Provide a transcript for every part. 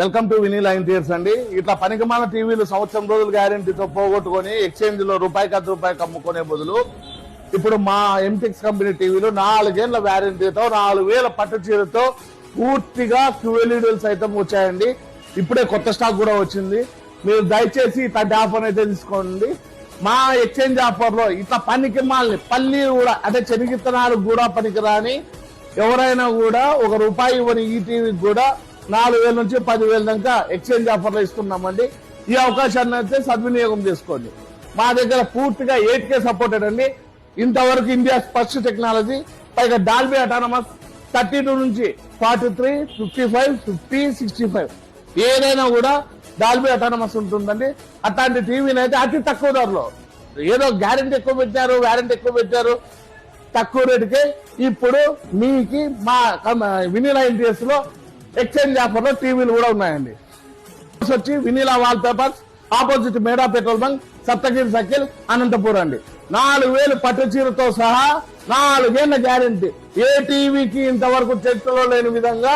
Welcome to Vinila interiors అండి. ఇట్లా పనికిమాల టీవీలు సంవత్సరం రోజులు గ్యారెంటీతో పోగొట్టుకొని ఎక్స్చేంజ్ లో రూపాయికి అమ్ముకునే బదులు ఇప్పుడు మా ఎంటెక్స్ కంపెనీ టీవీలు 4 ఏళ్ల వ్యారంటీతో 4000 పట్టు చీరతో పూర్తిగా QLED సైతం వచ్చాయండి. ఇప్పుడే కొత్త స్టాక్ కూడా వచ్చింది. మీరు దయచేసి ఇట్లాంటి ఆఫర్ అయితే తీసుకోండి. మా ఎక్స్చేంజ్ ఆఫర్ లో ఇట్లా పనికిమాలని పల్లీలు కూడా అంటే చెనిగిత్తనాలు కూడా పనికిరాని ఎవరైనా కూడా ₹1 ఇవ్వని ఈ టీవీకి కూడా 4000 నుంచి 10,000 దాకా ఎక్స్చేంజ్ ఆఫర్ లో ఇస్తున్నామండి. ఈ అవకాశాన్ని అయితే సద్వినియోగం చేసుకోండి. మా దగ్గర పూర్తిగా 8K సపోర్టెడ్ అండి. ఇంతవరకు ఇండియా ఫస్ట్ టెక్నాలజీ, పైగా డాల్బీ అటానమస్ 32 నుంచి 43, 55, 50, 65 ఏదైనా కూడా డాల్బీ అటానమస్ ఉంటుందండి. అట్లాంటి టీవీని అయితే అతి తక్కువ ధరలో, ఏదో గ్యారెంటీ ఎక్కువ పెట్టారు, వారంటీ ఎక్కువ పెట్టారు, తక్కువ రేటుకే ఇప్పుడు మీకు మా వినీలా ఇంటీరియర్స్ లో ఎక్స్చేంజ్ ఆఫర్ లో టీవీలు కూడా ఉన్నాయండి. వచ్చి వినీలా వాల్ పేపర్స్, ఆపోజిట్ మేడా petrol bunk, Saptagiri circle, Anantapur అండి. 4000 పట్టు చీరతో సహా 4 ఏళ్ల గ్యారెంటీ. ఏ టీవీకి ఇంతవరకు చరిత్రలో లేని విధంగా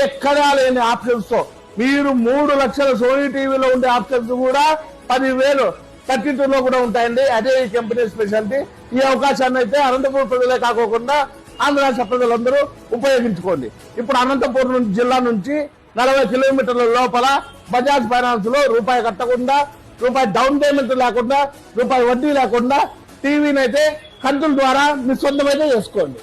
ఎక్కడా లేని ఆప్షన్స్ తో మీరు 3 లక్షల సోనీ టీవీలో ఉండే ఆప్షన్స్ కూడా 10,000 32 లో కూడా ఉంటాయండి. అదే ఈ కంపెనీ స్పెషాలిటీ. ఈ అవకాశాన్ని అయితే అనంతపూర్ ప్రజలే కాకుండా ఆంధ్ర రాష్ట్ర ప్రజలందరూ ఉపయోగించుకోండి. ఇప్పుడు అనంతపూర్ జిల్లా నుంచి 40 కిలోమీటర్ల లోపల బజాజ్ ఫైనాన్స్ లో రూపాయి కట్టకుండా, రూపాయి డౌన్ పేమెంట్ లేకుండా, రూపాయి వడ్డీ లేకుండా టీవీని అయితే కంతుల ద్వారా మీ సొంతమైతే చేసుకోండి.